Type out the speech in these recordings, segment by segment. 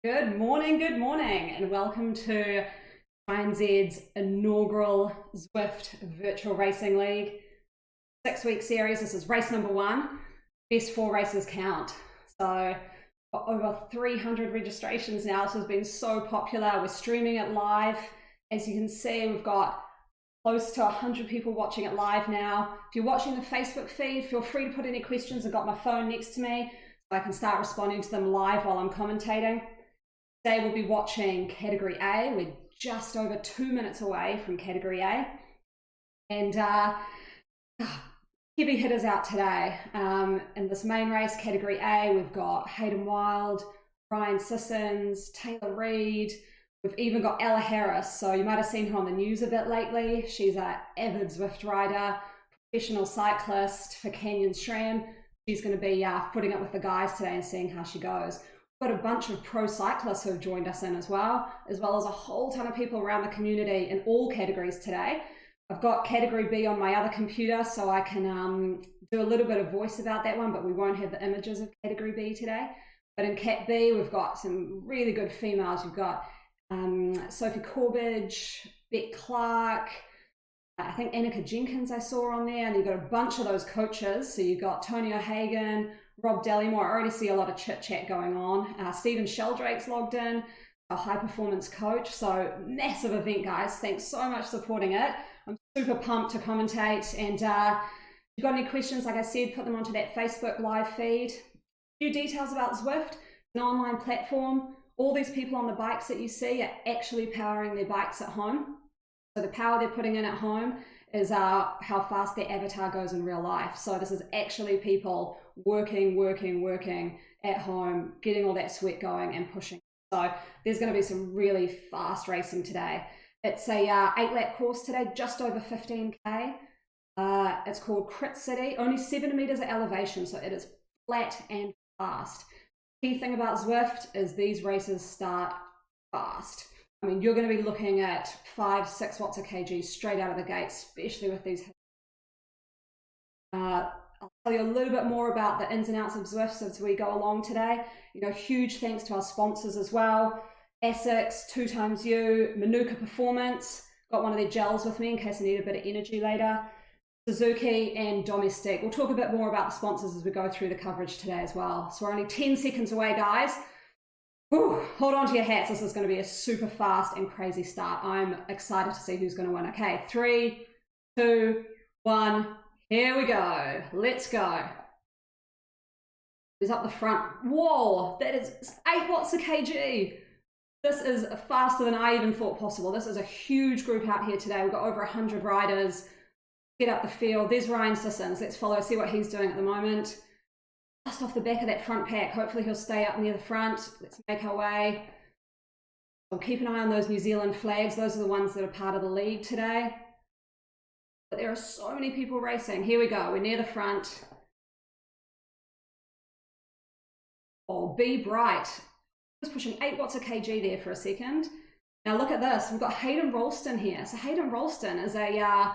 Good morning, and welcome to Z's inaugural Zwift Virtual Racing League 6-week series. This is race number 1. Best 4 races count. So got over 300 registrations now. This has been so popular. We're streaming it live. As you can see, we've got close to 100 people watching it live now. If you're watching the Facebook feed, feel free to put any questions. I've got my phone next to me so I can start responding to them live while I'm commentating. Today we'll be watching Category A. We're just over 2 minutes away from Category A. And heavy hitters out today. In this main race, Category A, we've got Hayden Wild, Ryan Sissons, Taylor Reid. We've even got Ella Harris. So you might have seen her on the news a bit lately. She's an avid Zwift rider, professional cyclist for Canyon SRAM. She's going to be footing it with the guys today and seeing how she goes. Got a bunch of pro cyclists who have joined us in as well as a whole ton of people around the community in all categories today. I've got Category B on my other computer, so I can do a little bit of voice about that one, but we won't have the images of Category B today. But in Cat B, we've got some really good females. You've got Sophie Corbridge, Beck Clark, I think Annika Jenkins I saw on there, and you've got a bunch of those coaches. So you've got Tony O'Hagan, Rob Dellymore. I already see a lot of chit chat going on. Stephen Sheldrake's logged in, a high performance coach. So massive event, guys. Thanks so much for supporting it. I'm super pumped to commentate. And if you've got any questions, like I said, put them onto that Facebook live feed. A few details about Zwift, an online platform. All these people on the bikes that you see are actually powering their bikes at home. So the power they're putting in at home is how fast their avatar goes in real life. So this is actually people working at home, getting all that sweat going and pushing. So there's going to be some really fast racing today. It's a 8-lap course today, just over 15k. It's called Crit City, only 7 meters of elevation, so it is flat and fast. Key thing about Zwift is these races start fast. I mean, you're going to be looking at 5-6 watts a kg straight out of the gate, especially with these. I'll tell you a little bit more about the ins and outs of Zwift as we go along today. Huge thanks to our sponsors as well. Essex, 2XU, Manuka Performance. Got one of their gels with me in case I need a bit of energy later. Suzuki and Domestic. We'll talk a bit more about the sponsors as we go through the coverage today as well. So we're only 10 seconds away, guys. Whew, hold on to your hats. This is going to be a super fast and crazy start. I'm excited to see who's going to win. Okay, 3, 2, 1. Here we go. Let's go. Who's up the front? Whoa, that is 8 watts a kg. This is faster than I even thought possible. This is a huge group out here today. We've got over 100 riders. Get up the field. There's Ryan Sissons. Let's follow, see what he's doing at the moment. Just off the back of that front pack. Hopefully he'll stay up near the front. Let's make our way. So keep an eye on those New Zealand flags. Those are the ones that are part of the league today. But there are so many people racing. Here we go. We're near the front. Oh, Be Bright. I was pushing 8 watts a kg there for a second. Now look at this. We've got Hayden Ralston here. So Hayden Ralston is a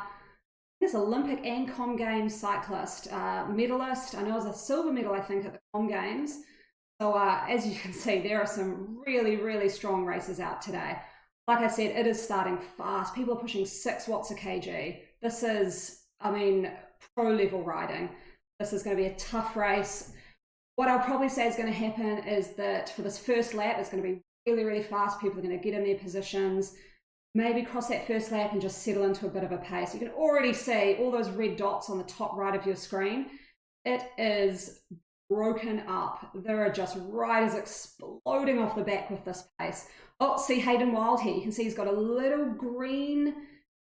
Olympic and Com Games cyclist, medalist. I know it was a silver medal, I think, at the Com Games. So as you can see, there are some really, really strong races out today. Like I said, it is starting fast. People are pushing 6 watts a kg. This is, pro level riding. This is going to be a tough race. What I'll probably say is going to happen is that for this first lap, it's going to be really, really fast. People are going to get in their positions, maybe cross that first lap and just settle into a bit of a pace. You can already see all those red dots on the top right of your screen. It is broken up. There are just riders exploding off the back with this pace. Oh, see Hayden Wild here. You can see he's got a little green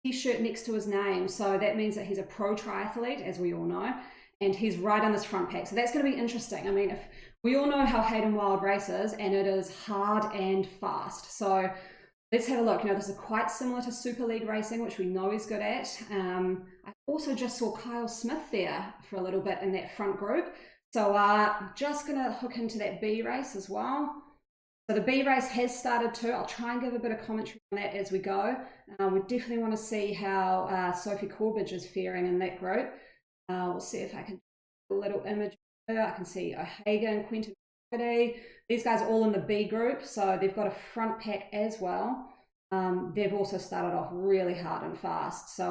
t-shirt next to his name. So that means that he's a pro triathlete, as we all know, and he's right on this front pack. So that's going to be interesting. If we all know how Hayden Wild races, and it is hard and fast. So let's have a look. This is quite similar to Super League racing, which we know he's good at. I also just saw Kyle Smith there for a little bit in that front group. So just going to hook into that B race as well. So the B race has started too. I'll try and give a bit of commentary on that as we go. We definitely want to see how Sophie Corbridge is faring in that group. We'll see if I can do a little image of her. I can see O'Hagan, Quentin Fogarty. These guys are all in the B group, so they've got a front pack as well. They've also started off really hard and fast. So,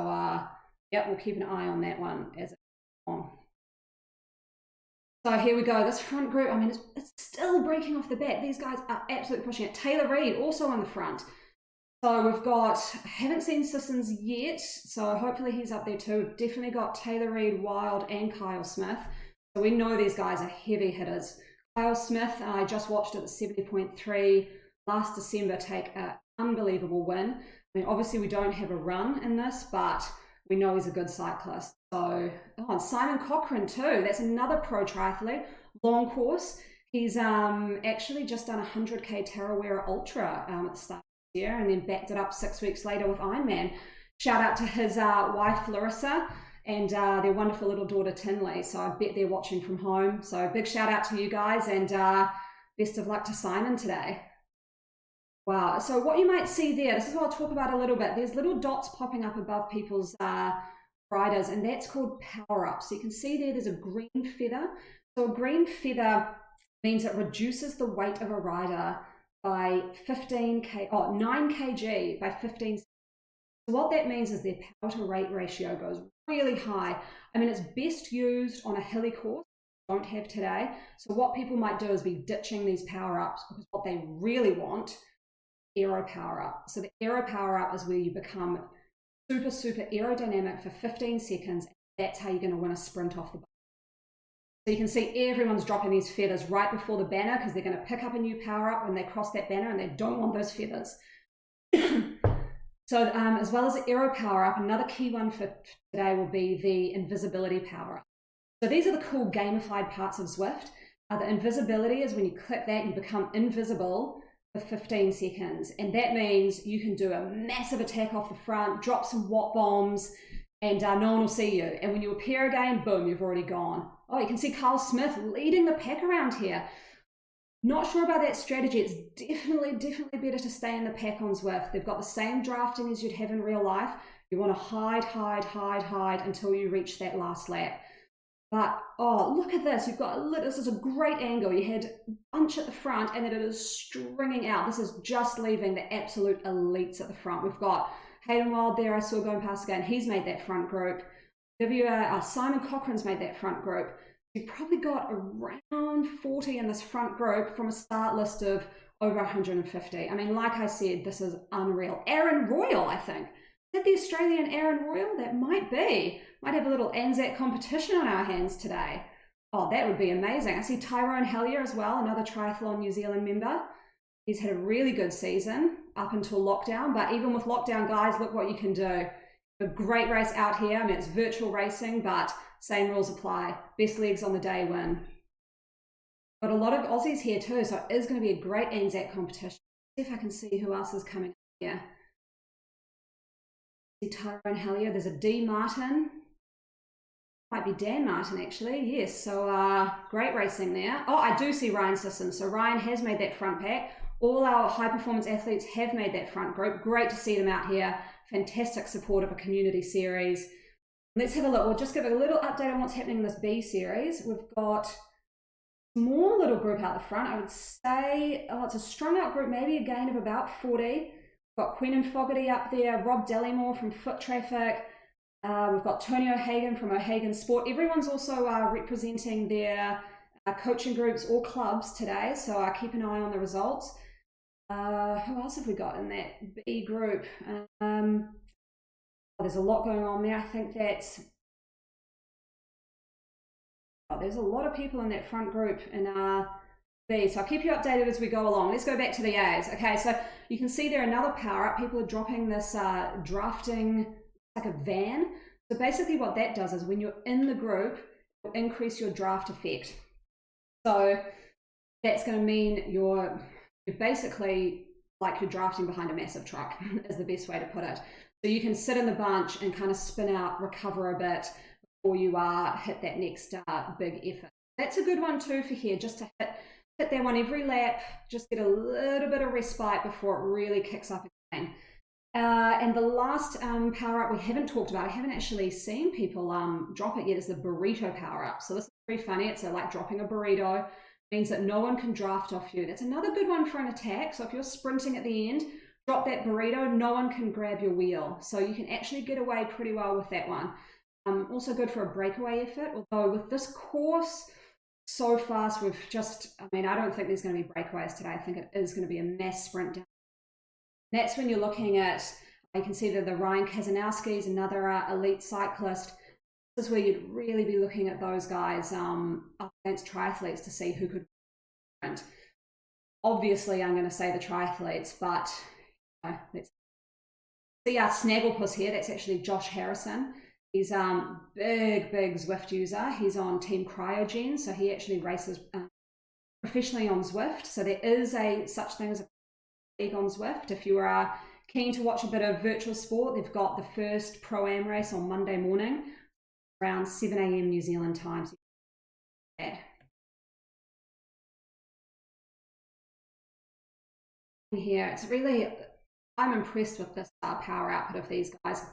yeah, we'll keep an eye on that one as it goes on. So here we go, this front group, I mean, it's still breaking off the bat. These guys are absolutely pushing it. Taylor Reid also on the front. So we've got, I haven't seen Sissons yet, so hopefully he's up there too. We've definitely got Taylor Reid, Wild, and Kyle Smith. So we know these guys are heavy hitters. Kyle Smith, I just watched at the 70.3 last December take an unbelievable win. I mean, obviously we don't have a run in this, but we know he's a good cyclist. So, and Simon Cochrane too. That's another pro triathlete, long course. He's actually just done a 100k Tarawera Ultra at the start of the year, and then backed it up 6 weeks later with Ironman. Shout out to his wife Larissa and their wonderful little daughter Tinley. So I bet they're watching from home. So big shout out to you guys, and best of luck to Simon today. Wow, so what you might see there, this is what I'll talk about a little bit. There's little dots popping up above people's riders, and that's called power up. So you can see there's a green feather. So a green feather means it reduces the weight of a rider by 9 kg by 15. So what that means is their power to weight ratio goes really high. I mean, it's best used on a hilly course. Don't have today. So what people might do is be ditching these power ups, because what they really want, aero power up. So the aero power up is where you become super aerodynamic for 15 seconds. That's how you're going to win a sprint off the bike. So you can see everyone's dropping these feathers right before the banner, because they're going to pick up a new power up when they cross that banner, and they don't want those feathers. So as well as the aero power up, another key one for today will be the invisibility power up. So these are the cool gamified parts of Zwift. The invisibility is when you click that, you become invisible for 15 seconds. And that means you can do a massive attack off the front, drop some watt bombs, and no one will see you. And when you appear again, boom, you've already gone. Oh, you can see Carl Smith leading the pack around here. Not sure about that strategy. It's definitely better to stay in the pack on Zwift. They've got the same drafting as you'd have in real life. You want to hide until you reach that last lap. But, oh, look at this. You've got this is a great angle. You had a bunch at the front, and then it is stringing out. This is just leaving the absolute elites at the front. We've got Hayden Wild there, I saw going past again. He's made that front group. Simon Cochrane's made that front group. You've probably got around 40 in this front group from a start list of over 150. I mean, like I said, this is unreal. Aaron Royal, I think. Is that the Australian Aaron Royal? That might be. Might have a little Anzac competition on our hands today. Oh, that would be amazing. I see Tyrone Hellier as well, another Triathlon New Zealand member. He's had a really good season up until lockdown, but even with lockdown, guys, look what you can do. A great race out here. I mean, it's virtual racing, but same rules apply. Best legs on the day win. But a lot of Aussies here too, so it is going to be a great Anzac competition. See if I can see who else is coming here. See Tyrone Hellier. There's a D Martin. Might be Dan Martin actually. Yes. So great racing there. Oh, I do see Ryan Sisson. So Ryan has made that front pack. All our high performance athletes have made that front group. Great to see them out here. Fantastic support of a community series. Let's have a look. We'll just give a little update on what's happening in this B series. We've got a small little group out the front. I would say, it's a strung out group, maybe a gain of about 40. We've got Queen and Fogarty up there, Rob Dellymore from Foot Traffic. We've got Tony O'Hagan from O'Hagan Sport. Everyone's also representing their coaching groups or clubs today, so keep an eye on the results. Who else have we got in that B group? There's a lot going on there. I think that's... there's a lot of people in that front group in B, so I'll keep you updated as we go along. Let's go back to the A's. Okay, so you can see there another power up. People are dropping this drafting, like a van. So basically what that does is when you're in the group, it'll increase your draft effect. So that's going to mean you're basically like you're drafting behind a massive truck is the best way to put it. So you can sit in the bunch and kind of spin out, recover a bit before you hit that next big effort. That's a good one too for here, just to hit that one every lap, just get a little bit of respite before it really kicks up again. And the last power up we haven't talked about, I haven't actually seen people drop it yet, is the burrito power up. So this is pretty funny. It's like dropping a burrito. means that no one can draft off you. That's another good one for an attack. So if you're sprinting at the end, drop that burrito, no one can grab your wheel. So you can actually get away pretty well with that one. Also good for a breakaway effort, although with this course, so fast we've just, I mean, I don't think there's going to be breakaways today. I think it is going to be a mass sprint down. That's when you're looking at, you can see that the Ryan Kazanowski is another elite cyclist. This is where you'd really be looking at those guys up against triathletes to see who could sprint. Obviously, I'm going to say the triathletes, but let's see our Snagglepuss here. That's actually Josh Harrison. He's big Zwift user. He's on Team Cryogen, so he actually races professionally on Zwift. So there is such thing as a league on Zwift. If you are keen to watch a bit of virtual sport, they've got the first Pro-Am race on Monday morning around 7 a.m. New Zealand time. So here, it's really, I'm impressed with this power output of these guys.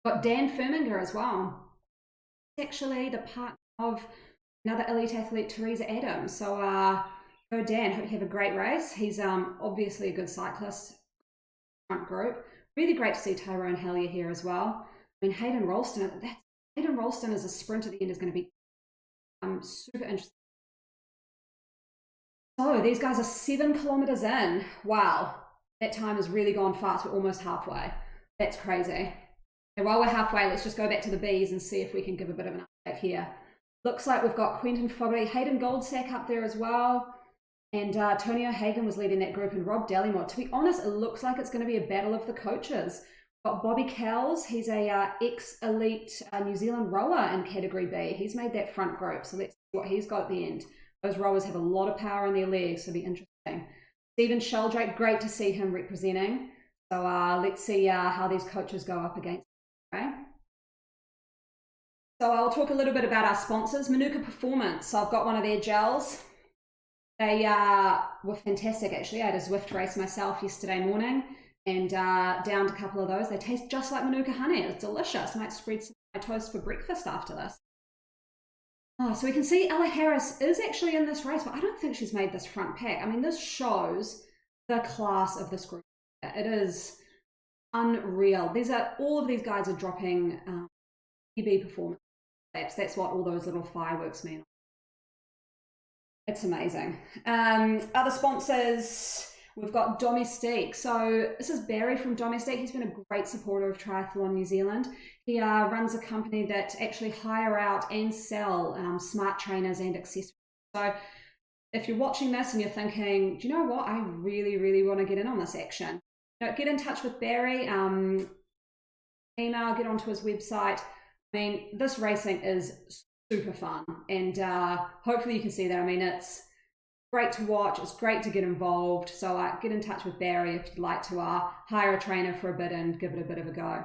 Got Dan Firminger as well. He's actually the partner of another elite athlete, Teresa Adams. So go Dan, hope you have a great race. He's obviously a good cyclist. Front group. Really great to see Tyrone Hellier here as well. I mean, Hayden Ralston as a sprint at the end is going to be super interesting. So these guys are 7 kilometers in. Wow, that time has really gone fast. We're almost halfway. That's crazy. And while we're halfway, let's just go back to the Bs and see if we can give a bit of an update here. Looks like we've got Quentin Fogarty, Hayden Goldsack up there as well. And Tony O'Hagan was leading that group, and Rob Dallimore. To be honest, it looks like it's going to be a battle of the coaches. We've got Bobby Cowles. He's a ex-elite New Zealand rower in Category B. He's made that front group, so let's see what he's got at the end. Those rowers have a lot of power in their legs, so it'll be interesting. Stephen Sheldrake, great to see him representing. So let's see how these coaches go up against. Okay. So I'll talk a little bit about our sponsors. Manuka Performance. So I've got one of their gels. They were fantastic, actually. I had a Zwift race myself yesterday morning and downed a couple of those. They taste just like Manuka honey. It's delicious. Might spread some of my toast for breakfast after this. Oh, so we can see Ella Harris is actually in this race, but I don't think she's made this front pack. I mean, this shows the class of this group. It is unreal. All of these guys are dropping PB performance laps. That's what all those little fireworks mean. It's amazing. Other sponsors, we've got Domestique. So this is Barry from Domestique. He's been a great supporter of Triathlon New Zealand. He runs a company that actually hire out and sell smart trainers and accessories. So if you're watching this and you're thinking, do you know what? I really, really want to get in on this action. Get in touch with Barry, email, get onto his website. I mean, this racing is super fun, and hopefully you can see that. I mean, it's great to watch, it's great to get involved, so get in touch with Barry if you'd like to hire a trainer for a bit and give it a bit of a go.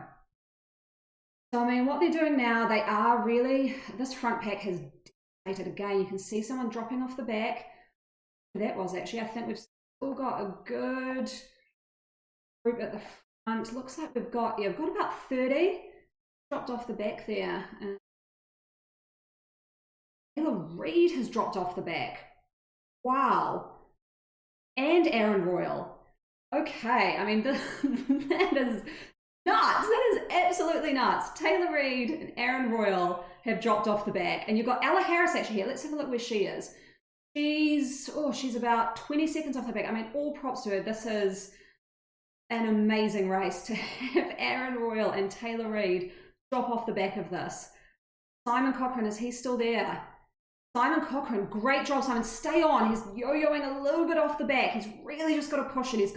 So I mean, what they're doing now, they are really, this front pack has dated again. You can see someone dropping off the back. That was actually, I think we've still got a good group at the front. Looks like we've got about 30 dropped off the back there. Taylor Reid has dropped off the back. Wow. And Aaron Royal. Okay, I mean, that is nuts. That is absolutely nuts. Taylor Reid and Aaron Royal have dropped off the back. And you've got Ella Harris actually here. Let's have a look where she is. She's about 20 seconds off the back. I mean, all props to her. This is an amazing race to have Aaron Royal and Taylor Reid drop off the back of this. Simon Cochran, is he still there? Simon Cochran, great job, Simon. Stay on. He's yo-yoing a little bit off the back. He's really just got to push it. If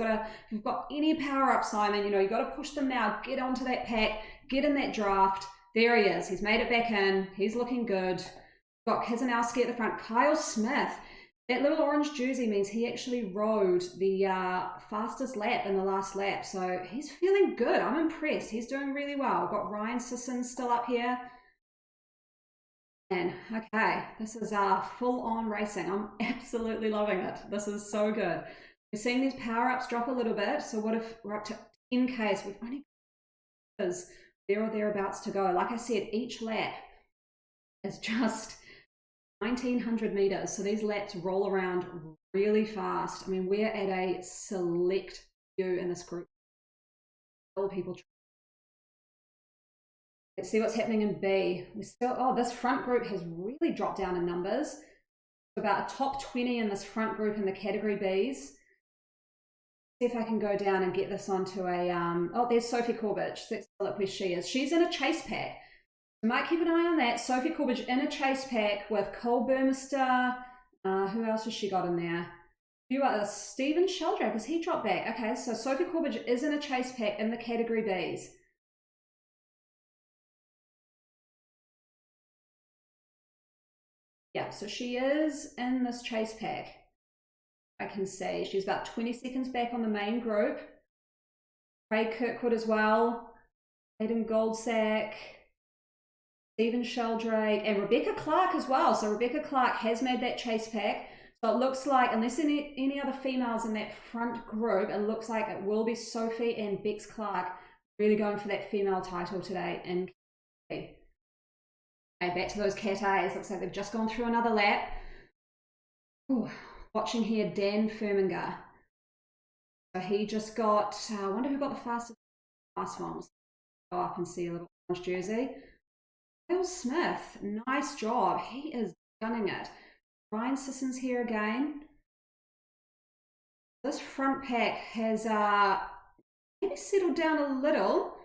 you've got any power up, Simon, you've got to push them now. Get onto that pack. Get in that draft. There he is. He's made it back in. He's looking good. Got Kazanowski at the front. Kyle Smith. That little orange jersey means he actually rode the fastest lap in the last lap. So he's feeling good. I'm impressed. He's doing really well. We've got Ryan Sissons still up here. And okay, this is full-on racing. I'm absolutely loving it. This is so good. We're seeing these power-ups drop a little bit. So what if we're up to 10Ks? We've only got there or thereabouts to go. Like I said, each lap is just 1900 meters. So these laps roll around really fast. I mean, we're at a select few in this group. All people. Let's see what's happening in B. We still, oh, this front group has really dropped down in numbers. About a top 20 in this front group in the category Bs. See if I can go down and get this onto a, oh, there's Sophie Corbett. Let's look where she is. She's in a chase pack. You might keep an eye on that. Sophie Corbett in a chase pack with Cole Burmester. Who else has she got in there? You are Stephen Sheldrake. Has he dropped back? Okay, so Sophie Corbett is in a chase pack in the category Bs. Yeah, so she is in this chase pack. I can see she's about 20 seconds back on the main group. Craig Kirkwood as well. Hayden Goldsack. Stephen Sheldrake. And Rebecca Clark as well. So Rebecca Clark has made that chase pack. So it looks like, unless any other females in that front group, it looks like it will be Sophie and Bex Clark really going for that female title today in K. Okay, back to those Cat A's. Looks like they've just gone through another lap. Ooh, watching here, Dan Firminger. So he just got, I wonder who got the fastest last one. Go up and see a little orange jersey. Will Smith, nice job. He is gunning it. Ryan Sissons here again. This front pack has maybe settled down a little.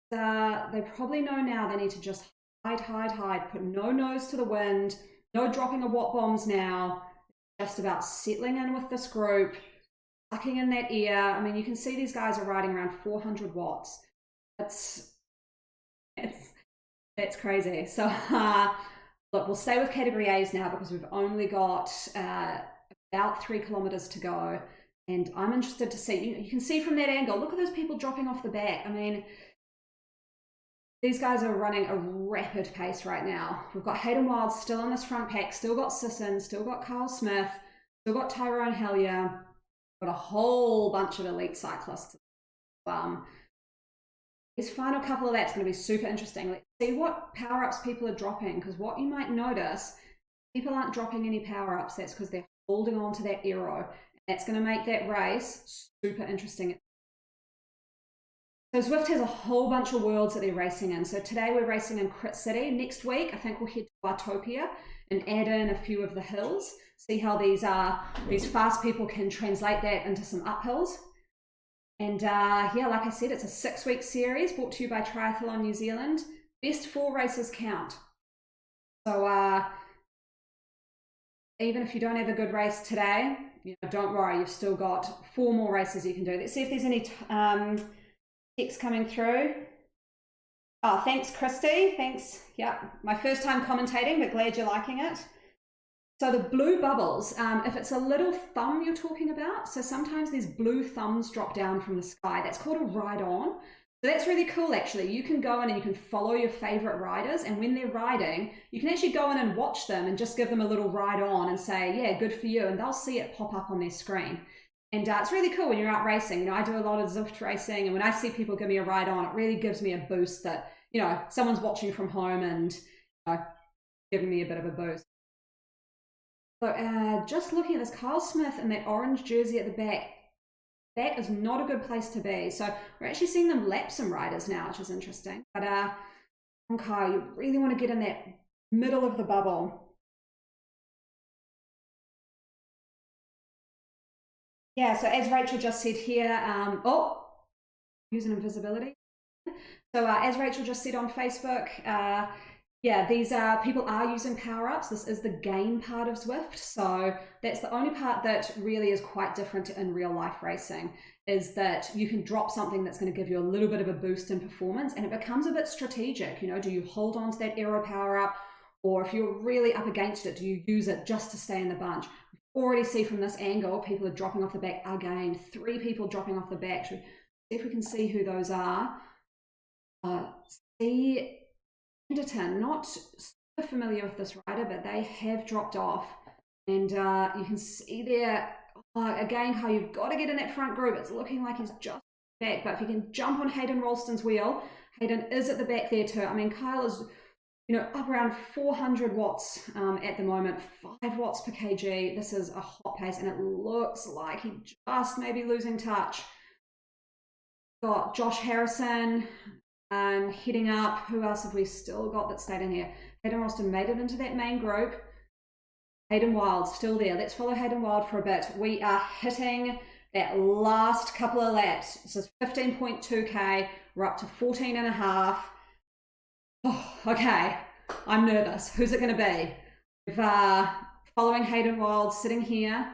They probably know now they need to just hide, put no nose to the wind, no dropping of watt bombs now, just about settling in with this group, sucking in that air. I mean, you can see these guys are riding around 400 watts. That's crazy. So look, we'll stay with category A's now because we've only got about 3 kilometers to go, and I'm interested to see, you can see from that angle, look at those people dropping off the back. I mean, these guys are running a rapid pace right now. We've got Hayden Wild still in this front pack, still got Sisson, still got Carl Smith, still got Tyrone Hellier, got a whole bunch of elite cyclists. This final couple of laps going to be super interesting. Let's see what power-ups people are dropping, because what you might notice, people aren't dropping any power-ups. That's because they're holding on to that aero. That's going to make that race super interesting. So Zwift has a whole bunch of worlds that they're racing in. So today we're racing in Crit City. Next week, I think we'll head to Autopia and add in a few of the hills. See how these fast people can translate that into some uphills. And yeah, like I said, it's a 6-week series brought to you by Triathlon New Zealand. Best 4 races count. So even if you don't have a good race today, don't worry, you've still got 4 more races you can do. Let's see if there's any text coming through. Oh, thanks, Christy. Thanks. Yeah, my first time commentating, but glad you're liking it. So the blue bubbles, if it's a little thumb you're talking about, so sometimes these blue thumbs drop down from the sky. That's called a ride-on. So that's really cool, actually. You can go in and you can follow your favorite riders, and when they're riding, you can actually go in and watch them and just give them a little ride-on and say, yeah, good for you, and they'll see it pop up on their screen. And it's really cool when you're out racing. I do a lot of Zwift racing, and when I see people give me a ride-on, it really gives me a boost that, someone's watching from home and giving me a bit of a boost. So just looking at this, Carl Smith in that orange jersey at the back, that is not a good place to be. So we're actually seeing them lap some riders now, which is interesting. But okay, you really want to get in that middle of the bubble. Yeah, so as Rachel just said here, using invisibility. So as Rachel just said on Facebook, yeah, these people are using power-ups. This is the game part of Zwift. So that's the only part that really is quite different in real life racing, is that you can drop something that's going to give you a little bit of a boost in performance, and it becomes a bit strategic. Do you hold on to that aero power-up, or if you're really up against it, do you use it just to stay in the bunch? We already see from this angle, people are dropping off the back again. 3 people dropping off the back. See if we can see who those are. Anderton, not super familiar with this rider, but they have dropped off, and you can see there again how you've got to get in that front group. It's looking like he's just back, but if you can jump on Hayden Ralston's wheel, Hayden is at the back there too. I mean, Kyle is up around 400 watts at the moment, 5 watts per kg. This is a hot pace, and it looks like he just may be losing touch. Got Josh Harrison heading up. Who else have we still got that stayed in here? Hayden Ralston made it into that main group. Hayden Wild still there. Let's follow Hayden Wild for a bit. We are hitting that last couple of laps. This is 15.2k. We're up to 14 and a half. Oh, okay, I'm nervous. Who's it going to be? We're following Hayden Wild, sitting here,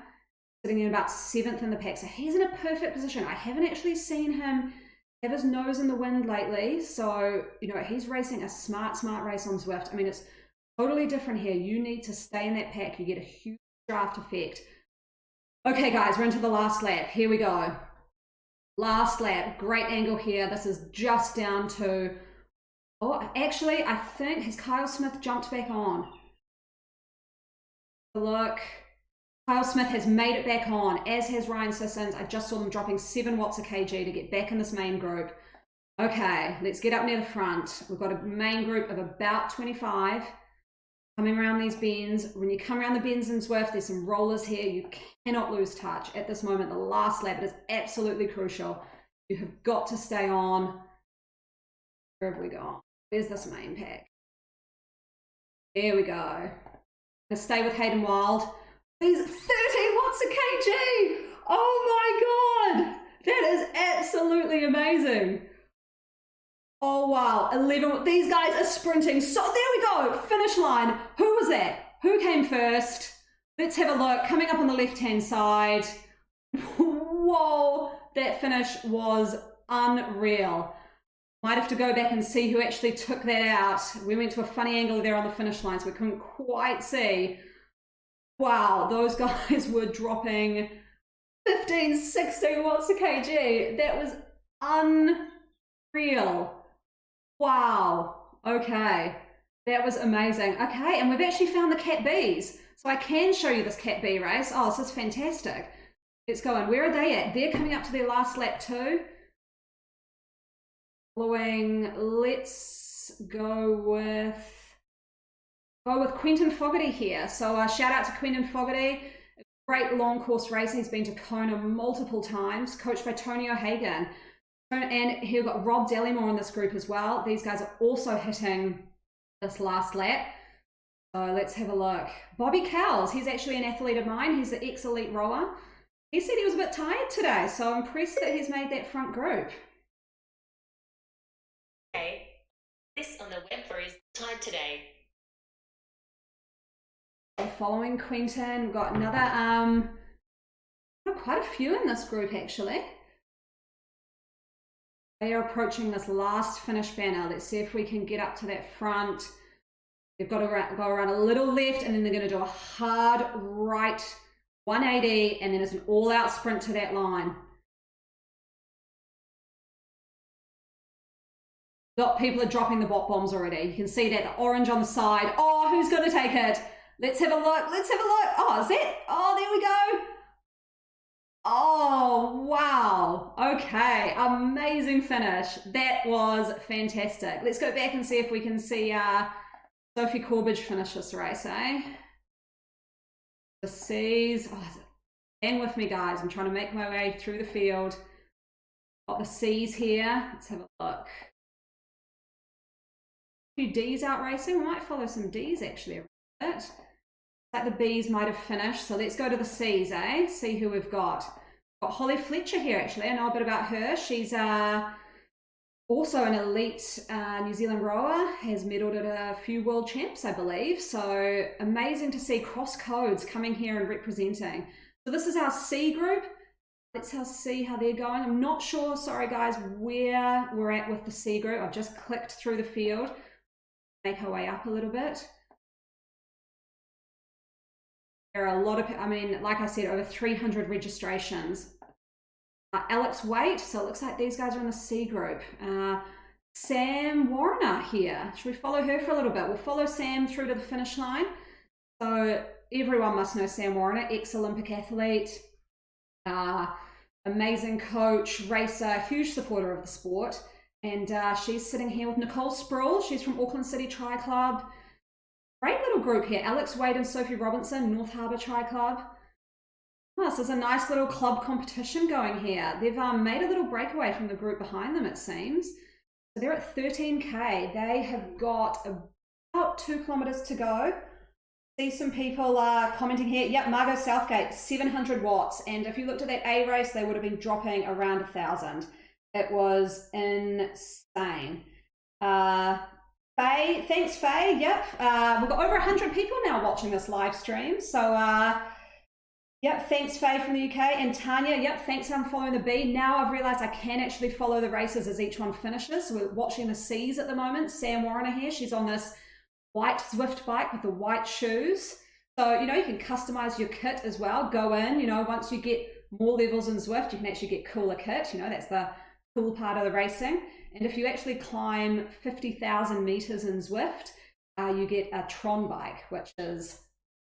sitting in about 7th in the pack. So he's in a perfect position. I haven't actually seen him have his nose in the wind lately. So, he's racing a smart race on Zwift. I mean, it's totally different here. You need to stay in that pack. You get a huge draft effect. Okay, guys, we're into the last lap. Here we go. Last lap. Great angle here. This is just down to... Oh, actually, I think, has Kyle Smith jumped back on? Look, Kyle Smith has made it back on, as has Ryan Sissons. I just saw them dropping 7 watts a kg to get back in this main group. Okay, let's get up near the front. We've got a main group of about 25 coming around these bends. When you come around the bends in Zwift, there's some rollers here. You cannot lose touch. At this moment, the last lap, it is absolutely crucial. You have got to stay on. Where have we gone? Where's this main pack? There we go. I'm gonna stay with Hayden Wild. These 13 watts a kg! Oh my god! That is absolutely amazing. Oh wow, 11. These guys are sprinting. So there we go, finish line. Who was that? Who came first? Let's have a look. Coming up on the left-hand side. Whoa, that finish was unreal. Might have to go back and see who actually took that out. We went to a funny angle there on the finish line, so we couldn't quite see. Wow, those guys were dropping 15, 16 watts a kg. That was unreal. Wow. Okay. That was amazing. Okay, and we've actually found the Cat Bs. So I can show you this Cat B race. Oh, this is fantastic. Let's go in. Where are they at? They're coming up to their last lap too. Following, let's go with Quentin Fogarty here. So shout out to Quentin Fogarty. Great long course racer. He's been to Kona multiple times, coached by Tony O'Hagan. And here we've got Rob Dallimore in this group as well. These guys are also hitting this last lap. So let's have a look. Bobby Cowles, he's actually an athlete of mine. He's the ex-elite rower. He said he was a bit tired today, so I'm impressed that he's made that front group. This on the web for his time today. Following Quentin, we've got another, quite a few in this group actually. They are approaching this last finish banner. Let's see if we can get up to that front. They've got to go around a little left, and then they're going to do a hard right 180, and then it's an all-out sprint to that line. People are dropping the bot bombs already. You can see that, the orange on the side. Oh, who's going to take it? Let's have a look. Let's have a look. Oh, is that? Oh, there we go. Oh, wow. Okay, amazing finish. That was fantastic. Let's go back and see if we can see Sophie Corbridge finish this race, eh? The C's. Oh, hang with me, guys. I'm trying to make my way through the field. Got the C's here. Let's have a look. A few D's out racing. We might follow some D's actually a bit. Like the B's might have finished. So let's go to the C's, eh? See who we've got. Got Holly Fletcher here actually. I know a bit about her. She's also an elite New Zealand rower, has medalled at a few world champs, I believe. So amazing to see cross codes coming here and representing. So this is our C group. Let's see how they're going. I'm not sure, sorry guys, where we're at with the C group. I've just clicked through the field. Make our way up a little bit. There are a lot of, I mean, like I said, over 300 registrations. Alex Waite, so it looks like these guys are in the C group. Sam Warner here. Should we follow her for a little bit? We'll follow Sam through to the finish line. So everyone must know Sam Warner, ex-Olympic athlete, amazing coach, racer, huge supporter of the sport. And she's sitting here with Nicole Sproul. She's from Auckland City Tri Club. Great little group here. Alex Wade and Sophie Robinson, North Harbour Tri Club. Oh, so there's a nice little club competition going here. They've made a little breakaway from the group behind them, it seems. So they're at 13K. They have got about 2 kilometres to go. See some people commenting here. Yep, Margot Southgate, 700 watts. And if you looked at that A race, they would have been dropping around 1,000. It was insane. Faye, thanks Faye. Yep, we've got over 100 people now watching this live stream. So yep, thanks Faye from the UK. And Tanya, yep, thanks, I'm following the B. Now I've realised I can actually follow the races as each one finishes. So we're watching the C's at the moment. Sam Warner here, she's on this white Zwift bike with the white shoes. So, you know, you can customize your kit as well. Go in, you know, once you get more levels in Zwift, you can actually get cooler kit. You know, that's the cool part of the racing. And if you actually climb 50,000 meters in Zwift, you get a Tron bike, which is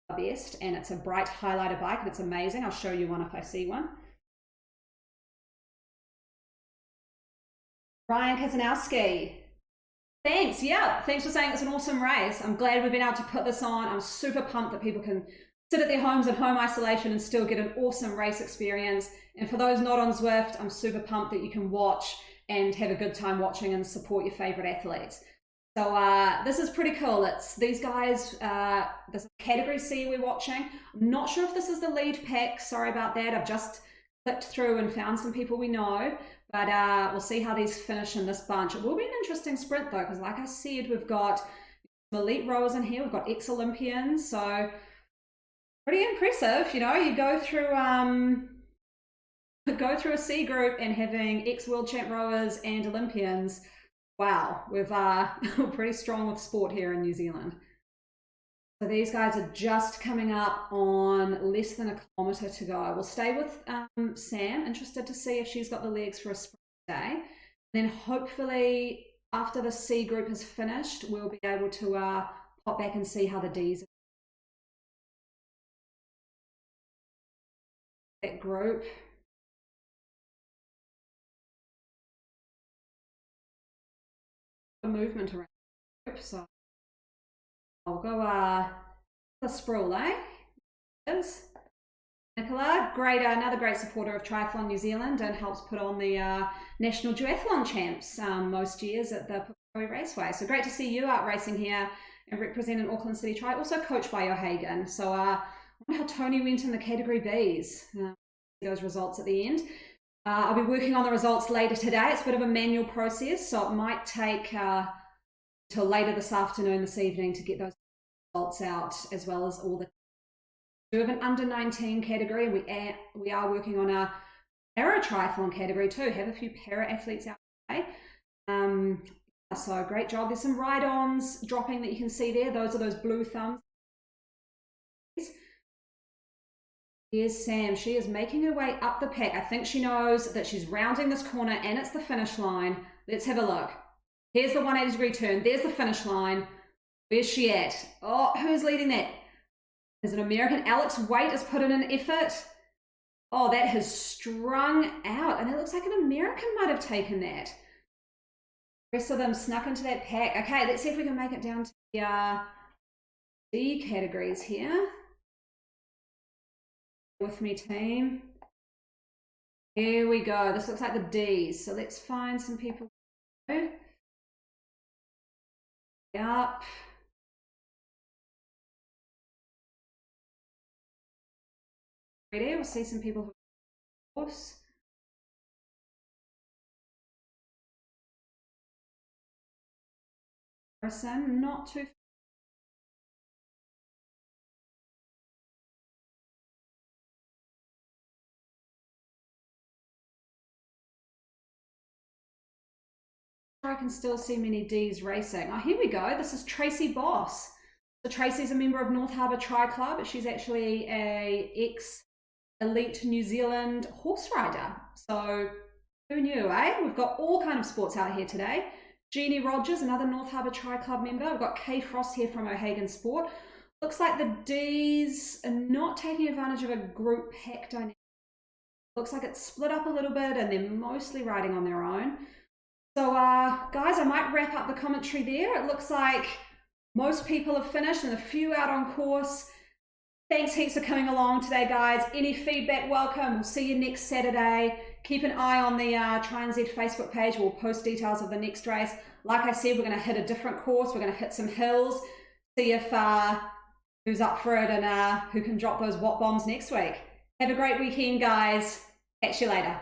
the best. And it's a bright highlighter bike and it's amazing. I'll show you one if I see one. Ryan Kazanowski. Thanks, yeah, thanks for saying it's an awesome race. I'm glad we've been able to put this on. I'm super pumped that people can sit at their homes in home isolation and still get an awesome race experience. And for those not on Zwift, I'm super pumped that you can watch and have a good time watching and support your favorite athletes. So this is pretty cool. It's these guys, this is category C we're watching. I'm not sure if this is the lead pack. Sorry about that. I've just clicked through and found some people we know. But we'll see how these finish in this bunch. It will be an interesting sprint though, because like I said, we've got some elite rowers in here. We've got ex-Olympians, so pretty impressive. You know, you go through a C group and having ex-world champ rowers and Olympians. Wow, we're pretty strong with sport here in New Zealand. So these guys are just coming up on less than a kilometre to go. We'll stay with Sam, interested to see if she's got the legs for a sprint day. And then hopefully after the C group is finished, we'll be able to pop back and see how the D's are. That group. A movement around the group, so I'll go the Sproul, eh? Is Nicola, great, another great supporter of Triathlon New Zealand and helps put on the National Duathlon Champs most years at the Pukekohe Raceway. So great to see you out racing here and representing Auckland City Tri, also coached by O'Hagan. So I wonder how Tony went in the category Bs. Those results at the end. I'll be working on the results later today. It's a bit of a manual process, so it might take till later this afternoon, this evening to get those results out, as well as all the. We have an under 19 category, and we are working on a para triathlon category too. Have a few para athletes out today. So great job. There's some ride-ons dropping that you can see there. Those are those blue thumbs. Here's Sam. She is making her way up the pack. I think she knows that she's rounding this corner and it's the finish line. Let's have a look. Here's the 180-degree turn. There's the finish line. Where's she at? Oh, who's leading that? There's an American. Alex Wade has put in an effort. Oh, that has strung out. And it looks like an American might have taken that. The rest of them snuck into that pack. Okay, let's see if we can make it down to the D categories here. With me, team. Here we go. This looks like the D's. So let's find some people. Up. Ready? We'll see some people who course. Not too. I can still see many D's racing. Oh, here we go. This is Tracy Boss. So Tracy's a member of North Harbour Tri Club. She's actually a ex-elite New Zealand horse rider. So who knew, eh? We've got all kind of sports out here today. Jeannie Rogers, another North Harbour Tri Club member. We've got Kay Frost here from O'Hagan Sport. Looks like the D's are not taking advantage of a group pack dynamic. Looks like it's split up a little bit and they're mostly riding on their own. So, guys, I might wrap up the commentary there. It looks like most people have finished and a few out on course. Thanks heaps for coming along today, guys. Any feedback, welcome. We'll see you next Saturday. Keep an eye on the Try and Z Facebook page. We'll post details of the next race. Like I said, we're going to hit a different course. We're going to hit some hills. See if who's up for it and who can drop those watt bombs next week. Have a great weekend, guys. Catch you later.